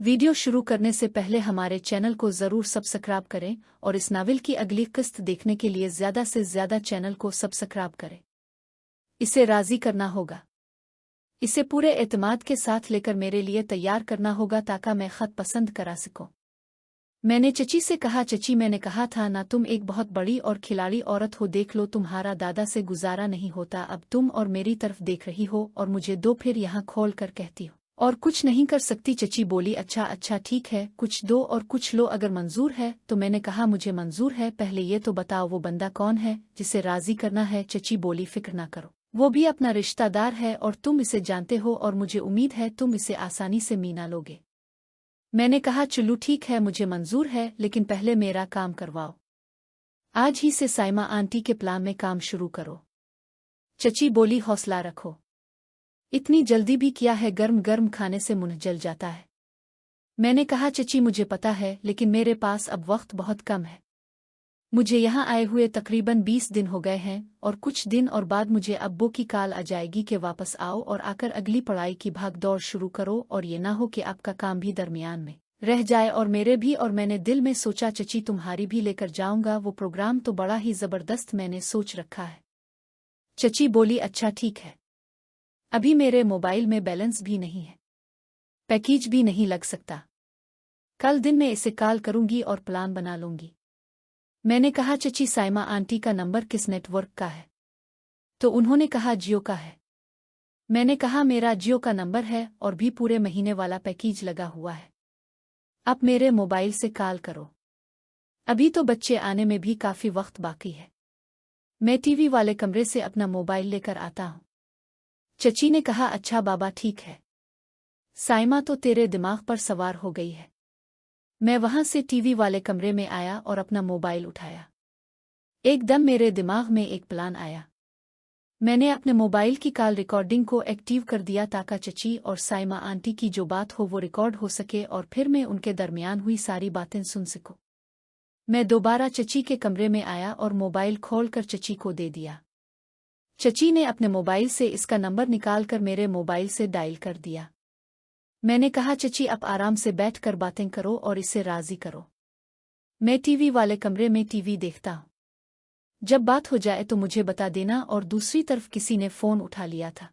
Video शुरू करने से पहले हमारे चैनल को ज़रूर सब्सक्राइब करें और इस नावल की अगली किस्त देखने के लिए ज़्यादा से ज़्यादा चैनल को सब्सक्राइब करें। इसे राज़ी करना होगा। इसे पूरे एतमाद के साथ लेकर मेरे लिए तैयार करना होगा ताकि मैं ख़त पसंद करा सकूं। मैंने चची से कहा, चची मैंने कहा था ना, तुम एक बहुत बड़ी और खिलाड़ी औरत हो, देख लो तुम्हारा दादा से गुजारा नहीं होता, अब तुम और मेरी तरफ देख रही हो और मुझे दो, फिर यहाँ खोल कर कहती हो और कुछ नहीं कर सकती। चची बोली, अच्छा अच्छा ठीक है, कुछ दो और कुछ लो, अगर मंजूर है तो। मैंने कहा मुझे मंजूर है, पहले ये तो बताओ वो बंदा कौन है जिसे राजी करना है। चची बोली, फिक्र ना करो, वो भी अपना रिश्तेदार है और तुम इसे जानते हो और मुझे उम्मीद है तुम इसे आसानी से मीना लोगे। मैंने कहा चलो ठीक है, मुझे मंजूर है, लेकिन पहले मेरा काम करवाओ। आज ही से साइमा आंटी के प्लान में काम शुरू करो। चची बोली, हौसला रखो, इतनी जल्दी भी क्या है, गर्म गर्म खाने से मुंह जल जाता है। मैंने कहा चची मुझे पता है, लेकिन मेरे पास अब वक्त बहुत कम है। मुझे यहाँ आए हुए तकरीबन 20 दिन हो गए हैं और कुछ दिन और बाद मुझे अब्बू की कॉल आ जाएगी कि वापस आओ और आकर अगली पढ़ाई की भाग दौड़ शुरू करो, और ये ना हो कि आपका काम भी दरमियान में रह जाए और मेरे भी। और मैंने दिल में सोचा चची तुम्हारी भी लेकर जाऊंगा, वो प्रोग्राम तो बड़ा ही ज़बरदस्त मैंने सोच रखा है। चची बोली, अच्छा ठीक है, अभी मेरे मोबाइल में बैलेंस भी नहीं है, पैकेज भी नहीं लग सकता, कल दिन में इसे कॉल करूंगी और प्लान बना लूंगी। मैंने कहा चची साइमा आंटी का नंबर किस नेटवर्क का है? तो उन्होंने कहा जियो का है। मैंने कहा मेरा जियो का नंबर है और भी पूरे महीने वाला पैकेज लगा हुआ है, अब मेरे मोबाइल से कॉल करो, अभी तो बच्चे आने में भी काफ़ी वक्त बाकी है, मैं टीवी वाले कमरे से अपना मोबाइल लेकर आता हूँ। चची ने कहा, अच्छा बाबा ठीक है, साइमा तो तेरे दिमाग पर सवार हो गई है। मैं वहां से टीवी वाले कमरे में आया और अपना मोबाइल उठाया। एकदम मेरे दिमाग में एक प्लान आया। मैंने अपने मोबाइल की कॉल रिकॉर्डिंग को एक्टिव कर दिया ताकि चची और साइमा आंटी की जो बात हो वो रिकॉर्ड हो सके और फिर मैं उनके दरमियान हुई सारी बातें सुन सकूं। मैं दोबारा चची के कमरे में आया और मोबाइल खोलकर चची को दे दिया। चची ने अपने मोबाइल से इसका नंबर निकालकर मेरे मोबाइल से डायल कर दिया। मैंने कहा चची अब आराम से बैठकर बातें करो और इसे राजी करो, मैं टीवी वाले कमरे में टीवी देखता हूँ, जब बात हो जाए तो मुझे बता देना। और दूसरी तरफ किसी ने फ़ोन उठा लिया था।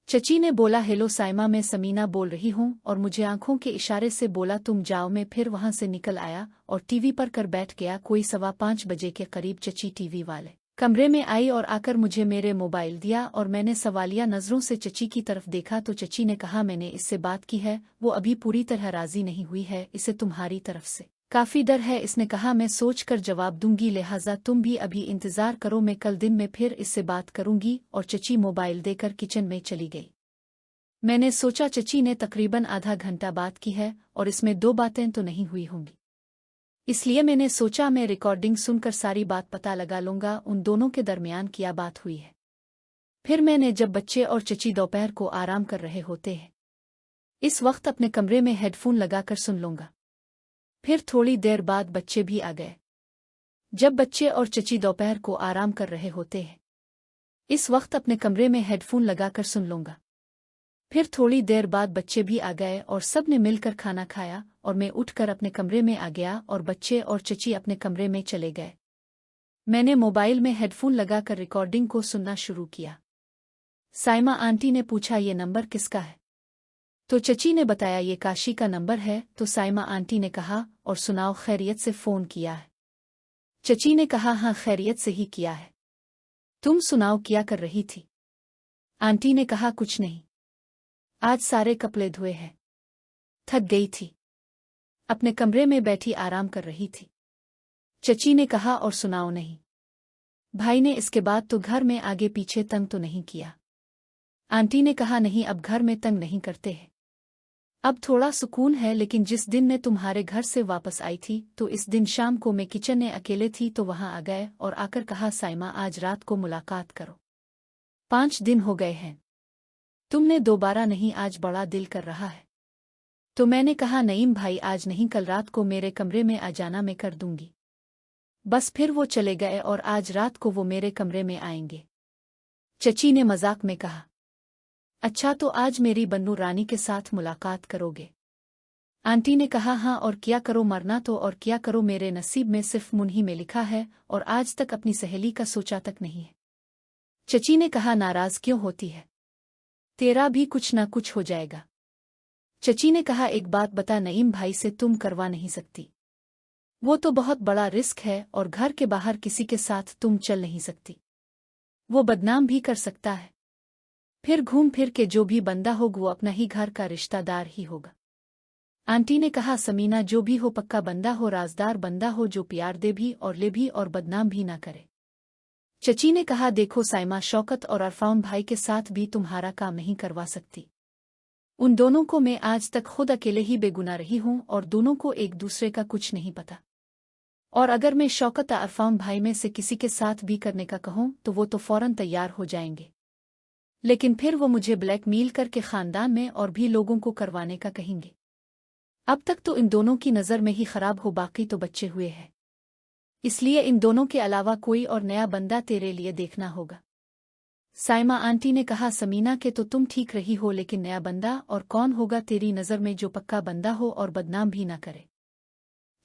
चची ने बोला, हेलो साइमा, मैं समीना बोल रही हूँ, और मुझे आंखों के इशारे से बोला तुम जाओ। मैं फिर वहां से निकल आया और टीवी पर कर बैठ गया। कोई 5:15 बजे के करीब चची टीवी वाले कमरे में आई और आकर मुझे मेरे मोबाइल दिया और मैंने सवालिया नज़रों से चची की तरफ देखा तो चची ने कहा, मैंने इससे बात की है, वो अभी पूरी तरह राज़ी नहीं हुई है, इसे तुम्हारी तरफ से काफ़ी डर है। इसने कहा, मैं सोच कर जवाब दूंगी, लिहाजा तुम भी अभी इंतज़ार करो, मैं कल दिन में फिर इससे बात करूंगी। और चची मोबाइल देकर किचन में चली गई। मैंने सोचा चची ने तकरीबन आधा घंटा बात की है और इसमें दो बातें तो नहीं हुई होंगी, इसलिए मैंने सोचा मैं रिकॉर्डिंग सुनकर सारी बात पता लगा लूंगा उन दोनों के दरमियान क्या बात हुई है। फिर मैंने जब बच्चे और चची दोपहर को आराम कर रहे होते हैं, इस वक्त अपने कमरे में हेडफोन लगाकर सुन लूंगा। फिर थोड़ी देर बाद बच्चे भी आ गए। जब बच्चे और चची दोपहर को आराम कर रहे होते हैं, इस वक्त अपने कमरे में हेडफोन लगाकर सुन लूंगा। फिर थोड़ी देर बाद बच्चे भी आ गए और सब ने मिलकर खाना खाया और मैं उठकर अपने कमरे में आ गया और बच्चे और चची अपने कमरे में चले गए। मैंने मोबाइल में हेडफोन लगाकर रिकॉर्डिंग को सुनना शुरू किया। साइमा आंटी ने पूछा, ये नंबर किसका है? तो चची ने बताया ये काशी का नंबर है। तो साइमा आंटी ने कहा, और सुनाओ, खैरियत से फ़ोन किया है? चची ने कहा, हाँ खैरियत से ही किया है, तुम सुनाओ क्या कर रही थी? आंटी ने कहा, कुछ नहीं, आज सारे कपड़े धोए हैं, थक गई थी, अपने कमरे में बैठी आराम कर रही थी। चची ने कहा, और सुनाओ? नहीं भाई ने इसके बाद तो घर में आगे पीछे तंग तो नहीं किया? आंटी ने कहा, नहीं अब घर में तंग नहीं करते हैं, अब थोड़ा सुकून है, लेकिन जिस दिन मैं तुम्हारे घर से वापस आई थी तो इस दिन शाम को मैं किचन में अकेले थी तो वहां आ गए और आकर कहा, साइमा आज रात को मुलाकात करो, 5 दिन हो गए हैं, तुमने दोबारा नहीं, आज बड़ा दिल कर रहा है। तो मैंने कहा, नईम भाई आज नहीं, कल रात को मेरे कमरे में आ जाना, मैं कर दूंगी। बस फिर वो चले गए और आज रात को वो मेरे कमरे में आएंगे। चची ने मजाक में कहा, अच्छा तो आज मेरी बन्नू रानी के साथ मुलाकात करोगे? आंटी ने कहा हाँ और क्या करो, मरना तो और क्या करो, मेरे नसीब में सिर्फ मुन्ही में लिखा है और आज तक अपनी सहेली का सोचा तक नहीं है। चची ने कहा नाराज क्यों होती है, तेरा भी कुछ ना कुछ हो जाएगा। चची ने कहा एक बात बता, नईम भाई से तुम करवा नहीं सकती, वो तो बहुत बड़ा रिस्क है और घर के बाहर किसी के साथ तुम चल नहीं सकती, वो बदनाम भी कर सकता है, फिर घूम फिर के जो भी बंदा हो वो अपना ही घर का रिश्तेदार ही होगा। आंटी ने कहा समीना जो भी हो पक्का बंदा हो, राजदार बंदा हो जो प्यार दे भी और ले भी और बदनाम भी ना करे। चची ने कहा देखो साइमा, शौकत और अरफान भाई के साथ भी तुम्हारा काम नहीं करवा सकती, उन दोनों को मैं आज तक खुद अकेले ही बेगुनाह रही हूं और दोनों को एक दूसरे का कुछ नहीं पता। और अगर मैं शौकत या अरफान भाई में से किसी के साथ भी करने का कहूं तो वो तो फौरन तैयार हो जाएंगे, लेकिन फिर वो मुझे ब्लैकमेल करके खानदान में और भी लोगों को करवाने का कहेंगे। अब तक तो इन दोनों की नज़र में ही खराब हो, बाकी तो बच्चे हुए हैं, इसलिए इन दोनों के अलावा कोई और नया बंदा तेरे लिए देखना होगा। साइमा आंटी ने कहा समीना के तो तुम ठीक रही हो, लेकिन नया बंदा और कौन होगा तेरी नज़र में जो पक्का बंदा हो और बदनाम भी ना करे।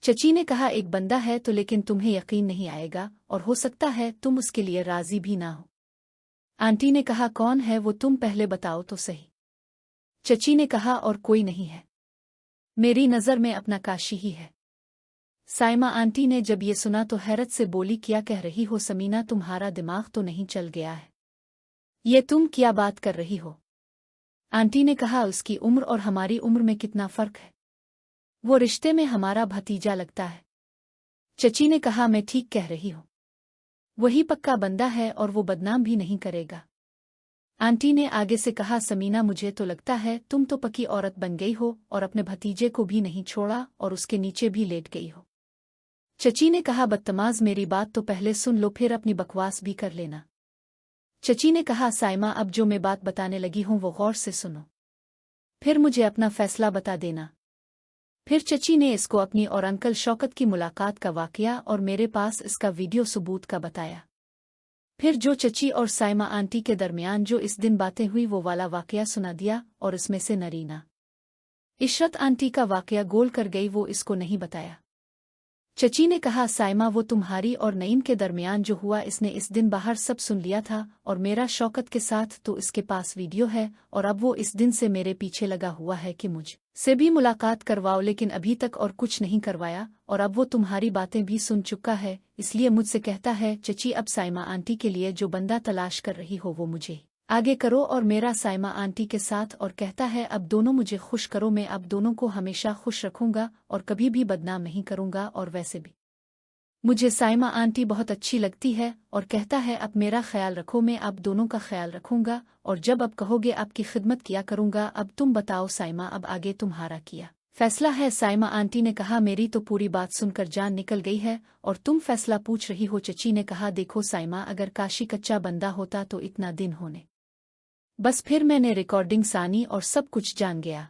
चची ने कहा एक बंदा है तो, लेकिन तुम्हें यकीन नहीं आएगा और हो सकता है तुम उसके लिए राजी भी ना हो। आंटी ने कहा कौन है वो, तुम पहले बताओ तो सही। चची ने कहा और कोई नहीं है, मेरी नज़र में अपना काशी ही है। साइमा आंटी ने जब ये सुना तो हैरत से बोली क्या कह रही हो समीना, तुम्हारा दिमाग तो नहीं चल गया है, ये तुम क्या बात कर रही हो। आंटी ने कहा उसकी उम्र और हमारी उम्र में कितना फर्क है, वो रिश्ते में हमारा भतीजा लगता है। चची ने कहा मैं ठीक कह रही हूं, वही पक्का बंदा है और वो बदनाम भी नहीं करेगा। आंटी ने आगे से कहा समीना मुझे तो लगता है तुम तो पक्की औरत बन गई हो और अपने भतीजे को भी नहीं छोड़ा और उसके नीचे भी लेट गई हो। चची ने कहा बदतमाज, मेरी बात तो पहले सुन लो फिर अपनी बकवास भी कर लेना। चची ने कहा साइमा अब जो मैं बात बताने लगी हूं वो गौर से सुनो, फिर मुझे अपना फैसला बता देना। फिर चची ने इसको अपनी और अंकल शौकत की मुलाकात का वाकया और मेरे पास इसका वीडियो सबूत का बताया। फिर जो चची और साइमा आंटी के दरमियान जो इस दिन बातें हुई वो वाला वाकया सुना दिया और इसमें से नरीना इशरत आंटी का वाकया गोल कर गई, वो इसको नहीं बताया। चची ने कहा साइमा वो तुम्हारी और नईम के दरमियान जो हुआ इसने इस दिन बाहर सब सुन लिया था और मेरा शौकत के साथ तो इसके पास वीडियो है और अब वो इस दिन से मेरे पीछे लगा हुआ है कि मुझ से भी मुलाकात करवाओ, लेकिन अभी तक और कुछ नहीं करवाया और अब वो तुम्हारी बातें भी सुन चुका है, इसलिए मुझसे कहता है चची अब साइमा आंटी के लिए जो बंदा तलाश कर रही हो वो मुझे आगे करो और मेरा साइमा आंटी के साथ, और कहता है अब दोनों मुझे खुश करो, मैं अब दोनों को हमेशा खुश रखूंगा और कभी भी बदनाम नहीं करूंगा। और वैसे भी मुझे साइमा आंटी बहुत अच्छी लगती है और कहता है अब मेरा ख्याल रखो, मैं अब दोनों का ख्याल रखूंगा और जब अब कहोगे आपकी खिदमत किया करूंगा। अब तुम बताओ साइमा, अब आगे तुम्हारा किया फैसला है। साइमा आंटी ने कहा मेरी तो पूरी बात सुनकर जान निकल गई है और तुम फैसला पूछ रही हो। चची ने कहा देखो साइमा, अगर काशी कच्चा बंदा होता तो इतना दिन होने, बस फिर मैंने रिकॉर्डिंग सानी और सब कुछ जान गया।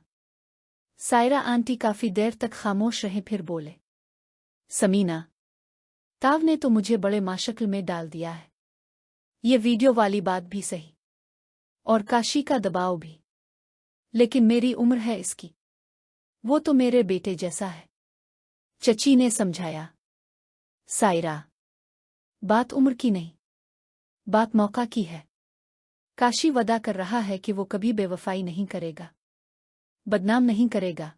सायरा आंटी काफी देर तक खामोश रहे, फिर बोले समीना ताव ने तो मुझे बड़े माशक्ल में डाल दिया है, ये वीडियो वाली बात भी सही और काशी का दबाव भी, लेकिन मेरी उम्र है इसकी, वो तो मेरे बेटे जैसा है। चची ने समझाया सायरा बात उम्र की नहीं, बात मौका की है। काशी वदा कर रहा है कि वो कभी बेवफाई नहीं करेगा, बदनाम नहीं करेगा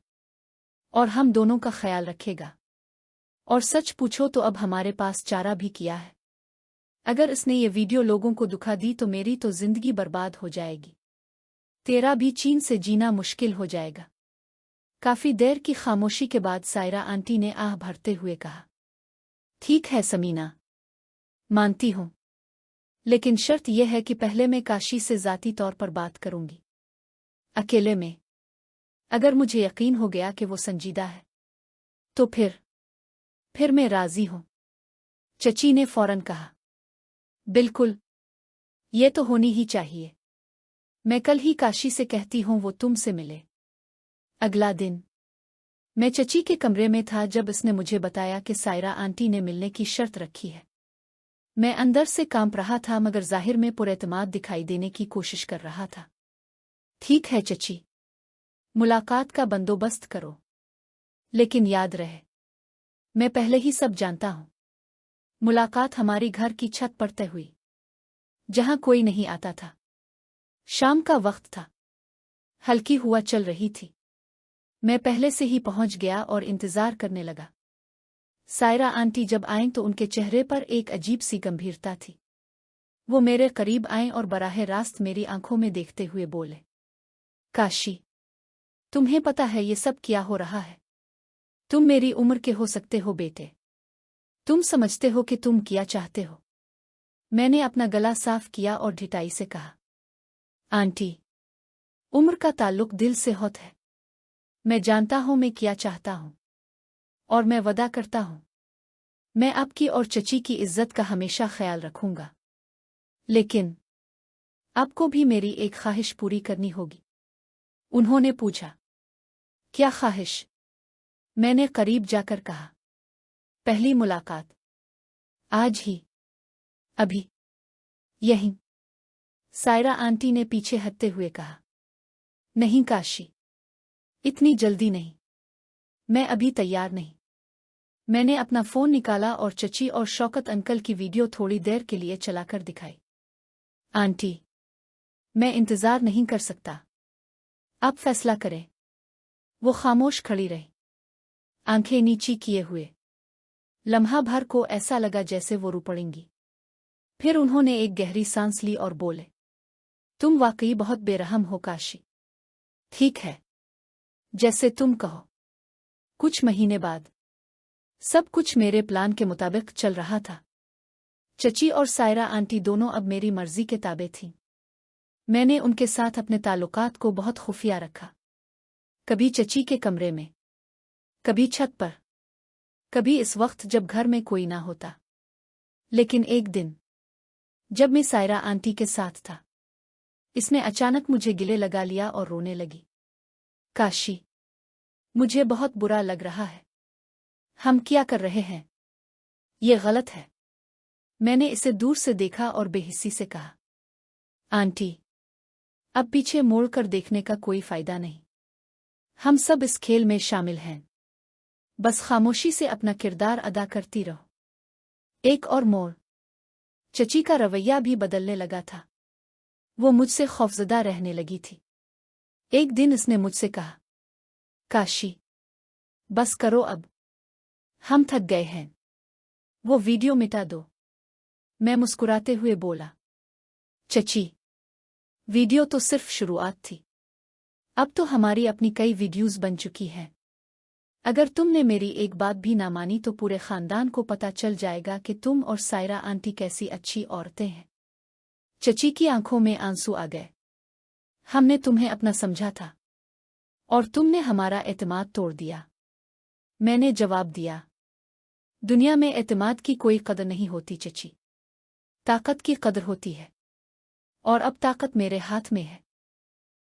और हम दोनों का ख्याल रखेगा। और सच पूछो तो अब हमारे पास चारा भी किया है, अगर इसने ये वीडियो लोगों को दुखा दी तो मेरी तो जिंदगी बर्बाद हो जाएगी, तेरा भी चीन से जीना मुश्किल हो जाएगा। काफी देर की खामोशी के बाद सायरा आंटी ने आह भरते हुए कहा ठीक है समीना, मानती हूं, लेकिन शर्त यह है कि पहले मैं काशी से ज़ाती तौर पर बात करूंगी, अकेले में। अगर मुझे यकीन हो गया कि वो संजीदा है तो फिर मैं राजी हूं। चची ने फौरन कहा बिल्कुल, ये तो होनी ही चाहिए, मैं कल ही काशी से कहती हूं वो तुमसे मिले। अगला दिन मैं चची के कमरे में था जब इसने मुझे बताया कि सायरा आंटी ने मिलने की शर्त रखी है। मैं अंदर से कांप रहा था मगर जाहिर में पुरएतमाद दिखाई देने की कोशिश कर रहा था। ठीक है चची, मुलाकात का बंदोबस्त करो। लेकिन याद रहे, मैं पहले ही सब जानता हूं। मुलाकात हमारी घर की छत पर तय हुई, जहां कोई नहीं आता था। शाम का वक्त था, हल्की हुआ चल रही थी। मैं पहले से ही पहुंच गया और इंतजार करने लगा। सायरा आंटी जब आईं तो उनके चेहरे पर एक अजीब सी गंभीरता थी। वो मेरे करीब आईं और बराह रास्त मेरी आंखों में देखते हुए बोले, काशी, तुम्हें पता है ये सब क्या हो रहा है? तुम मेरी उम्र के हो सकते हो बेटे। तुम समझते हो कि तुम क्या चाहते हो? मैंने अपना गला साफ किया और ढिठाई से कहा, आंटी, उम्र का ताल्लुक दिल से होता है। मैं जानता हूं मैं क्या चाहता हूं, और मैं वादा करता हूं, मैं आपकी और चची की इज्जत का हमेशा ख्याल रखूंगा। लेकिन आपको भी मेरी एक ख्वाहिश पूरी करनी होगी। उन्होंने पूछा, क्या ख्वाहिश? मैंने करीब जाकर कहा, पहली मुलाकात, आज ही, अभी, यहीं। सायरा आंटी ने पीछे हटते हुए कहा, नहीं काशी, इतनी जल्दी नहीं। मैं अभी तैयार नहीं। मैंने अपना फोन निकाला और चची और शौकत अंकल की वीडियो थोड़ी देर के लिए चलाकर दिखाई। आंटी, मैं इंतजार नहीं कर सकता। आप फैसला करें। वो खामोश खड़ी रही, आंखें नीची किए हुए। लम्हा भर को ऐसा लगा जैसे वो रो पड़ेंगी। फिर उन्होंने एक गहरी सांस ली और बोले, तुम वाकई बहुत बेरहम हो काशी। ठीक है, जैसे तुम कहो। कुछ महीने बाद सब कुछ मेरे प्लान के मुताबिक चल रहा था। चची और सायरा आंटी दोनों अब मेरी मर्जी के ताबे थीं। मैंने उनके साथ अपने ताल्लुकात को बहुत खुफिया रखा। कभी चची के कमरे में, कभी छत पर, कभी इस वक्त जब घर में कोई ना होता। लेकिन एक दिन, जब मैं सायरा आंटी के साथ था, इसने अचानक मुझे गिले लगा लिया और रोने लगी। काशी, मुझे बहुत बुरा लग रहा है। हम क्या कर रहे हैं? ये गलत है। मैंने इसे दूर से देखा और बेहिस्सी से कहा, आंटी, अब पीछे मोड़कर देखने का कोई फायदा नहीं। हम सब इस खेल में शामिल हैं। बस खामोशी से अपना किरदार अदा करती रहो। एक और मोड़। चची का रवैया भी बदलने लगा था। वो मुझसे खौफजदा रहने लगी थी। एक दिन इसने मुझसे कहा, काशी, बस करो अब, हम थक गए हैं। वो वीडियो मिटा दो। मैं मुस्कुराते हुए बोला, चची, वीडियो तो सिर्फ शुरुआत थी। अब तो हमारी अपनी कई वीडियोस बन चुकी हैं। अगर तुमने मेरी एक बात भी ना मानी तो पूरे खानदान को पता चल जाएगा कि तुम और सायरा आंटी कैसी अच्छी औरतें हैं। चची की आंखों में आंसू आ गए। हमने तुम्हें अपना समझा था, और तुमने हमारा एतमाद तोड़ दिया। मैंने जवाब दिया, दुनिया में एतमाद की कोई कदर नहीं होती चची। ताकत की कदर होती है। और अब ताकत मेरे हाथ में है।